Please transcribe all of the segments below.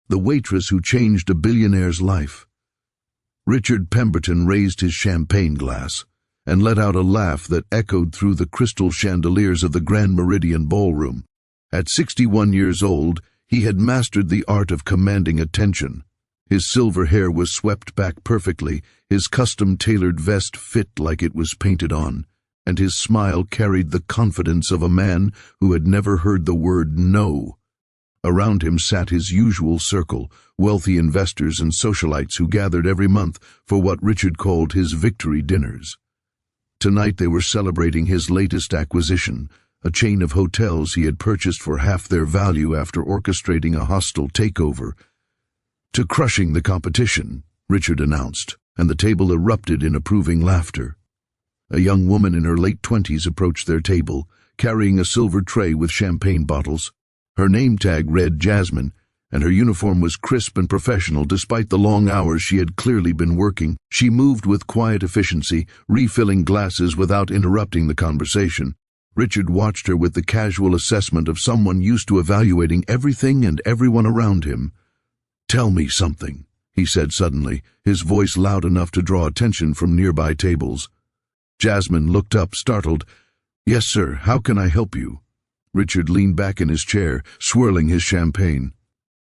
The waitress who changed a billionaire's life. Richard Pemberton raised his champagne glass and let out a laugh that echoed through the crystal chandeliers of the Grand Meridian Ballroom. At 61 years old, he had mastered the art of commanding attention. His silver hair was swept back perfectly, his custom-tailored vest fit like it was painted on, and his smile carried the confidence of a man who had never heard the word no. Around him sat his usual circle, wealthy investors and socialites who gathered every month for what Richard called his victory dinners. Tonight they were celebrating his latest acquisition, a chain of hotels he had purchased for half their value after orchestrating a hostile takeover. "To crushing the competition," Richard announced, and the table erupted in approving laughter. A young woman in her late 20s approached their table, carrying a silver tray with champagne bottles. Her name tag read Jasmine, and her uniform was crisp and professional despite the long hours she had clearly been working. She moved with quiet efficiency, refilling glasses without interrupting the conversation. Richard watched her with the casual assessment of someone used to evaluating everything and everyone around him. "Tell me something," he said suddenly, his voice loud enough to draw attention from nearby tables. Jasmine looked up, startled. "Yes, sir, how can I help you?" Richard leaned back in his chair, swirling his champagne.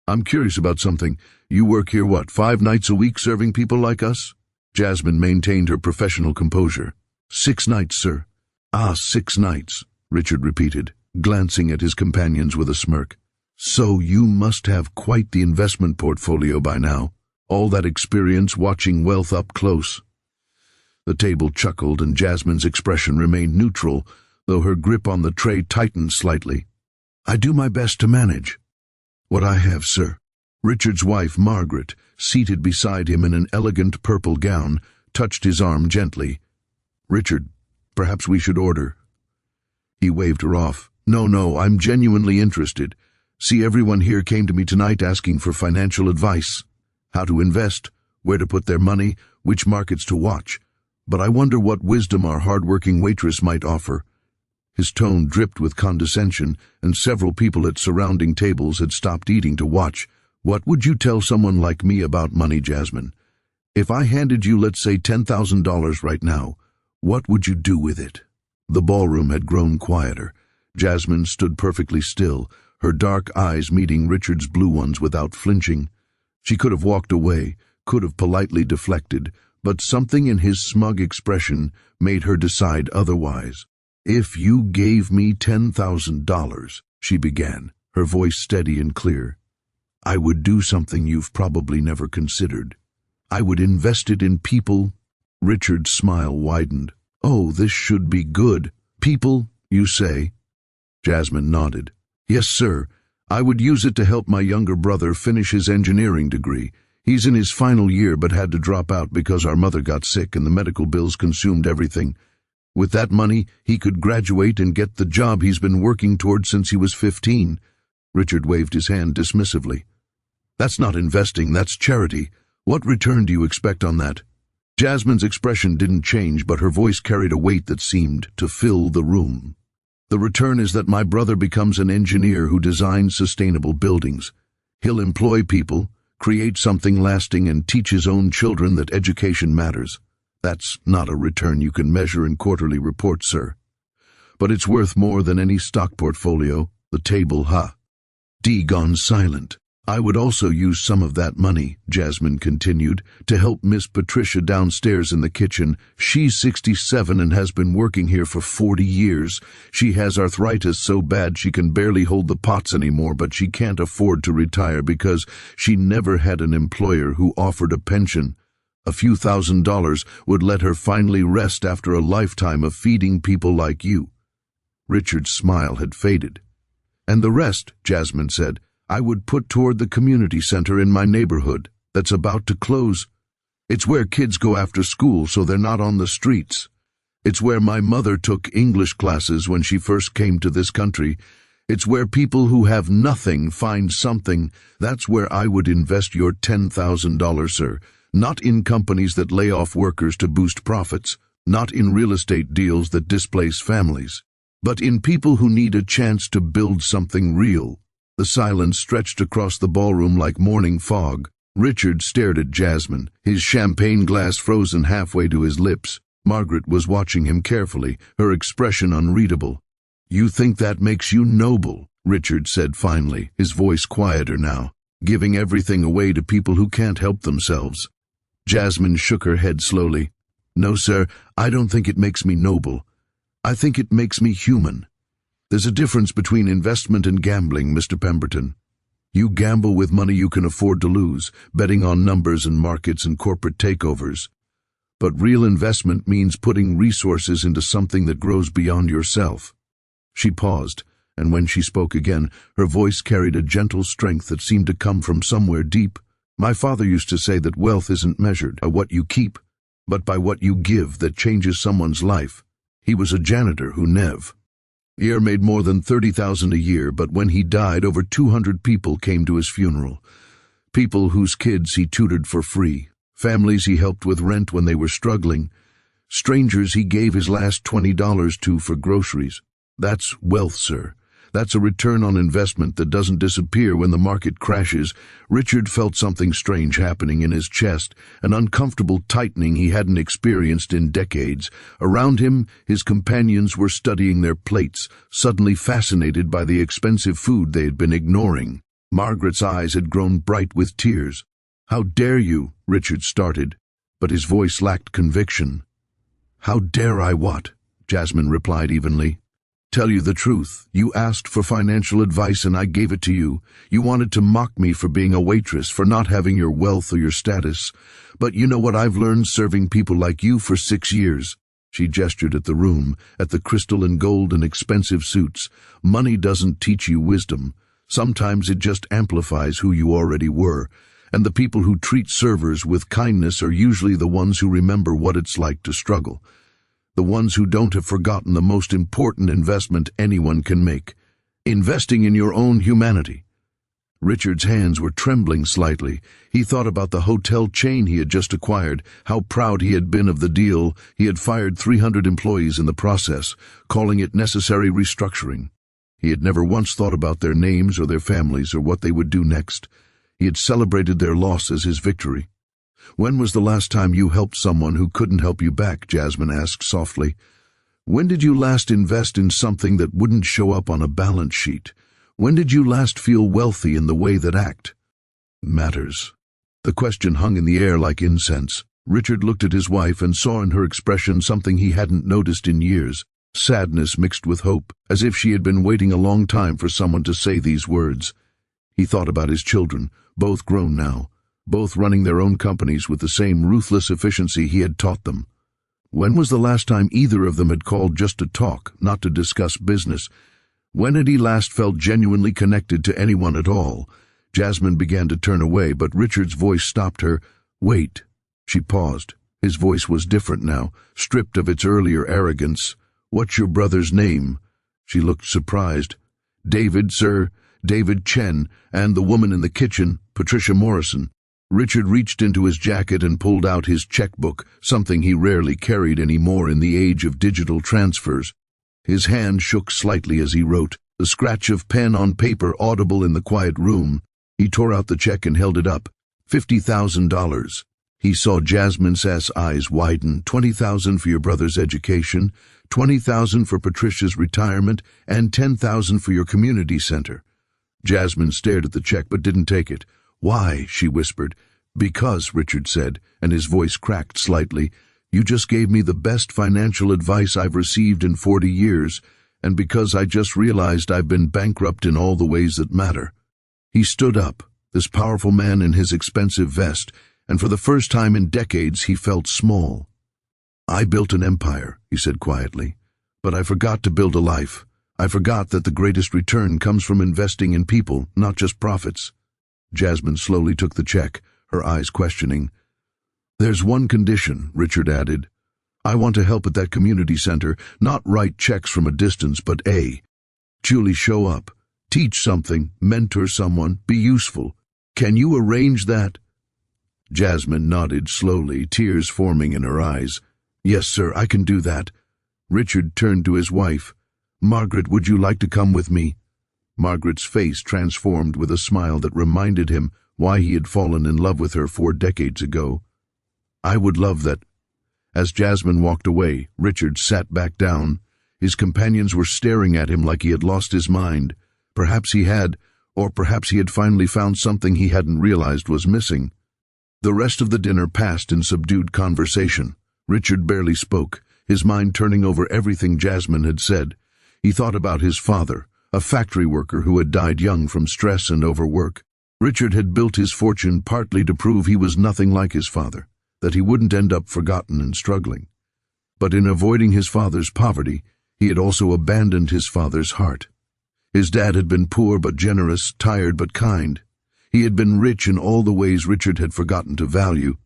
"I'm curious about something. You work here, 5 nights a week serving people like us?" Jasmine maintained her professional composure. "6 nights, sir." "Ah, 6 nights," Richard repeated, glancing at his companions with a smirk. "So you must have quite the investment portfolio by now. All that experience watching wealth up close." The table chuckled and Jasmine's expression remained neutral, though her grip on the tray tightened slightly. "I do my best to manage what I have, sir." Richard's wife, Margaret, seated beside him in an elegant purple gown, touched his arm gently. "Richard, perhaps we should order." He waved her off. No, I'm genuinely interested. See, everyone here came to me tonight asking for financial advice. How to invest, where to put their money, which markets to watch. But I wonder what wisdom our hard-working waitress might offer." His tone dripped with condescension, and several people at surrounding tables had stopped eating to watch. "What would you tell someone like me about money, Jasmine? If I handed you, let's say, $10,000 right now, what would you do with it?" The ballroom had grown quieter. Jasmine stood perfectly still, her dark eyes meeting Richard's blue ones without flinching. She could have walked away, could have politely deflected, but something in his smug expression made her decide otherwise. "If you gave me $10,000, she began, her voice steady and clear, "I would do something you've probably never considered. I would invest it in people." Richard's smile widened. "Oh, this should be good. People, you say?" Jasmine nodded. "Yes, sir. I would use it to help my younger brother finish his engineering degree. He's in his final year but had to drop out because our mother got sick and the medical bills consumed everything. With that money, he could graduate and get the job he's been working toward since he was 15. Richard waved his hand dismissively. "That's not investing, that's charity. What return do you expect on that?" Jasmine's expression didn't change, but her voice carried a weight that seemed to fill the room. "The return is that my brother becomes an engineer who designs sustainable buildings. He'll employ people, create something lasting, and teach his own children that education matters. That's not a return you can measure in quarterly reports, sir. But it's worth more than any stock portfolio." The table, gone silent. "I would also use some of that money," Jasmine continued, "to help Miss Patricia downstairs in the kitchen. She's 67 and has been working here for 40 years. She has arthritis so bad she can barely hold the pots anymore, but she can't afford to retire because she never had an employer who offered a pension. A few $1,000s would let her finally rest after a lifetime of feeding people like you." Richard's smile had faded. "And the rest," Jasmine said, "I would put toward the community center in my neighborhood that's about to close. It's where kids go after school so they're not on the streets. It's where my mother took English classes when she first came to this country. It's where people who have nothing find something. That's where I would invest your $10,000, sir. Not in companies that lay off workers to boost profits, not in real estate deals that displace families, but in people who need a chance to build something real." The silence stretched across the ballroom like morning fog. Richard stared at Jasmine, his champagne glass frozen halfway to his lips. Margaret was watching him carefully, her expression unreadable. "You think that makes you noble," Richard said finally, his voice quieter now, "giving everything away to people who can't help themselves." Jasmine shook her head slowly. "No, sir, I don't think it makes me noble. I think it makes me human. There's a difference between investment and gambling, Mr. Pemberton. You gamble with money you can afford to lose, betting on numbers and markets and corporate takeovers. But real investment means putting resources into something that grows beyond yourself." She paused, and when she spoke again, her voice carried a gentle strength that seemed to come from somewhere deep. "My father used to say that wealth isn't measured by what you keep, but by what you give that changes someone's life. He was a janitor who made more than $30,000 a year, but when he died, over 200 people came to his funeral. People whose kids he tutored for free, families he helped with rent when they were struggling, strangers he gave his last $20 to for groceries. That's wealth, sir. That's a return on investment that doesn't disappear when the market crashes." Richard felt something strange happening in his chest, an uncomfortable tightening he hadn't experienced in decades. Around him, his companions were studying their plates, suddenly fascinated by the expensive food they had been ignoring. Margaret's eyes had grown bright with tears. "How dare you?" Richard started, but his voice lacked conviction. "How dare I what?" Jasmine replied evenly. "Tell you the truth, you asked for financial advice and I gave it to you. You wanted to mock me for being a waitress, for not having your wealth or your status. But you know what I've learned serving people like you for 6 years. She gestured at the room, at the crystal and gold and expensive suits. "Money doesn't teach you wisdom. Sometimes it just amplifies who you already were. And the people who treat servers with kindness are usually the ones who remember what it's like to struggle. The ones who don't have forgotten the most important investment anyone can make, investing in your own humanity." Richard's hands were trembling slightly. He thought about the hotel chain he had just acquired, how proud he had been of the deal. He had fired 300 employees in the process, calling it necessary restructuring. He had never once thought about their names or their families or what they would do next. He had celebrated their loss as his victory. "When was the last time you helped someone who couldn't help you back?" Jasmine asked softly. "When did you last invest in something that wouldn't show up on a balance sheet? When did you last feel wealthy in the way that act matters?" The question hung in the air like incense. Richard looked at his wife and saw in her expression something he hadn't noticed in years, sadness mixed with hope, as if she had been waiting a long time for someone to say these words. He thought about his children, both grown now, both running their own companies with the same ruthless efficiency he had taught them. When was the last time either of them had called just to talk, not to discuss business? When had he last felt genuinely connected to anyone at all? Jasmine began to turn away, but Richard's voice stopped her. "Wait." She paused. His voice was different now, stripped of its earlier arrogance. "What's your brother's name?" She looked surprised. "David, sir. David Chen, and the woman in the kitchen, Patricia Morrison." Richard reached into his jacket and pulled out his checkbook, something he rarely carried anymore in the age of digital transfers. His hand shook slightly as he wrote, the scratch of pen on paper audible in the quiet room. He tore out the check and held it up. $50,000. He saw Jasmine's eyes widen. $20,000 for your brother's education, $20,000 for Patricia's retirement, and $10,000 for your community center. Jasmine stared at the check but didn't take it. "Why?" she whispered. "Because," Richard said, and his voice cracked slightly, "you just gave me the best financial advice I've received in 40 years, and because I just realized I've been bankrupt in all the ways that matter." He stood up, this powerful man in his expensive vest, and for the first time in decades he felt small. "I built an empire," he said quietly, "but I forgot to build a life. I forgot that the greatest return comes from investing in people, not just profits." Jasmine slowly took the check, her eyes questioning. "There's one condition," Richard added. "I want to help at that community center, not write checks from a distance, but truly show up, teach something, mentor someone, be useful. Can you arrange that?" Jasmine nodded slowly, tears forming in her eyes. "Yes, sir, I can do that." Richard turned to his wife. "Margaret, would you like to come with me?" Margaret's face transformed with a smile that reminded him why he had fallen in love with her 4 decades ago. "I would love that." As Jasmine walked away, Richard sat back down. His companions were staring at him like he had lost his mind. Perhaps he had, or perhaps he had finally found something he hadn't realized was missing. The rest of the dinner passed in subdued conversation. Richard barely spoke, his mind turning over everything Jasmine had said. He thought about his father, a factory worker who had died young from stress and overwork. Richard had built his fortune partly to prove he was nothing like his father, that he wouldn't end up forgotten and struggling. But in avoiding his father's poverty, he had also abandoned his father's heart. His dad had been poor but generous, tired but kind. He had been rich in all the ways Richard had forgotten to value.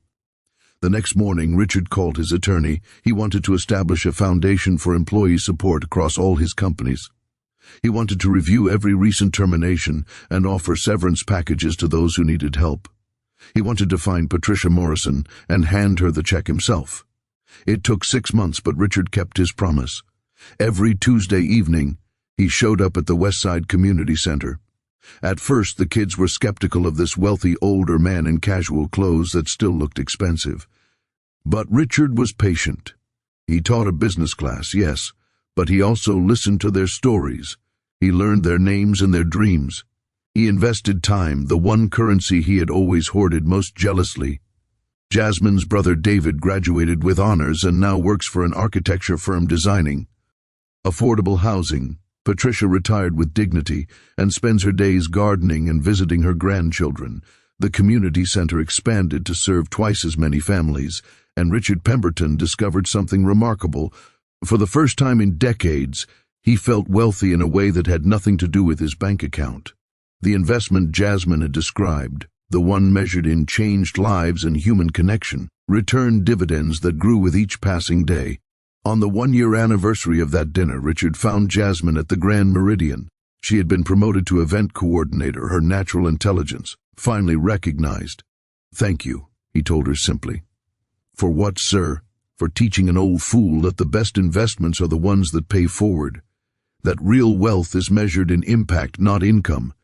The next morning, Richard called his attorney. He wanted to establish a foundation for employee support across all his companies. He wanted to review every recent termination and offer severance packages to those who needed help. He wanted to find Patricia Morrison and hand her the check himself. It took 6 months, but Richard kept his promise. Every Tuesday evening, he showed up at the Westside Community Center. At first, the kids were skeptical of this wealthy older man in casual clothes that still looked expensive. But Richard was patient. He taught a business class, yes, but he also listened to their stories. He learned their names and their dreams. He invested time, the one currency he had always hoarded most jealously. Jasmine's brother David graduated with honors and now works for an architecture firm designing affordable housing. Patricia retired with dignity and spends her days gardening and visiting her grandchildren. The community center expanded to serve twice as many families, and Richard Pemberton discovered something remarkable. For the first time in decades, he felt wealthy in a way that had nothing to do with his bank account. The investment Jasmine had described, the one measured in changed lives and human connection, returned dividends that grew with each passing day. On the 1-year anniversary of that dinner, Richard found Jasmine at the Grand Meridian. She had been promoted to event coordinator, her natural intelligence finally recognized. "Thank you," he told her simply. "For what, sir?" "For teaching an old fool that the best investments are the ones that pay forward. That real wealth is measured in impact, not income.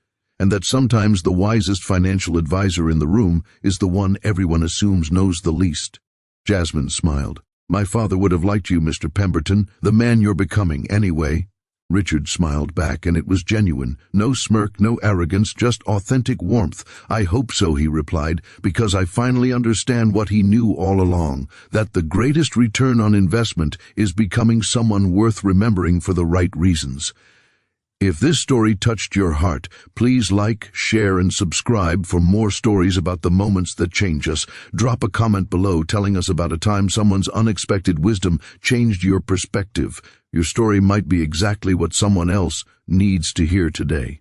And that sometimes the wisest financial advisor in the room is the one everyone assumes knows the least." Jasmine smiled. "My father would have liked you, Mr. Pemberton, the man you're becoming, anyway." Richard smiled back, and it was genuine. No smirk, no arrogance, just authentic warmth. "I hope so," he replied, "because I finally understand what he knew all along, that the greatest return on investment is becoming someone worth remembering for the right reasons." If this story touched your heart, please like, share, and subscribe for more stories about the moments that change us. Drop a comment below telling us about a time someone's unexpected wisdom changed your perspective. Your story might be exactly what someone else needs to hear today.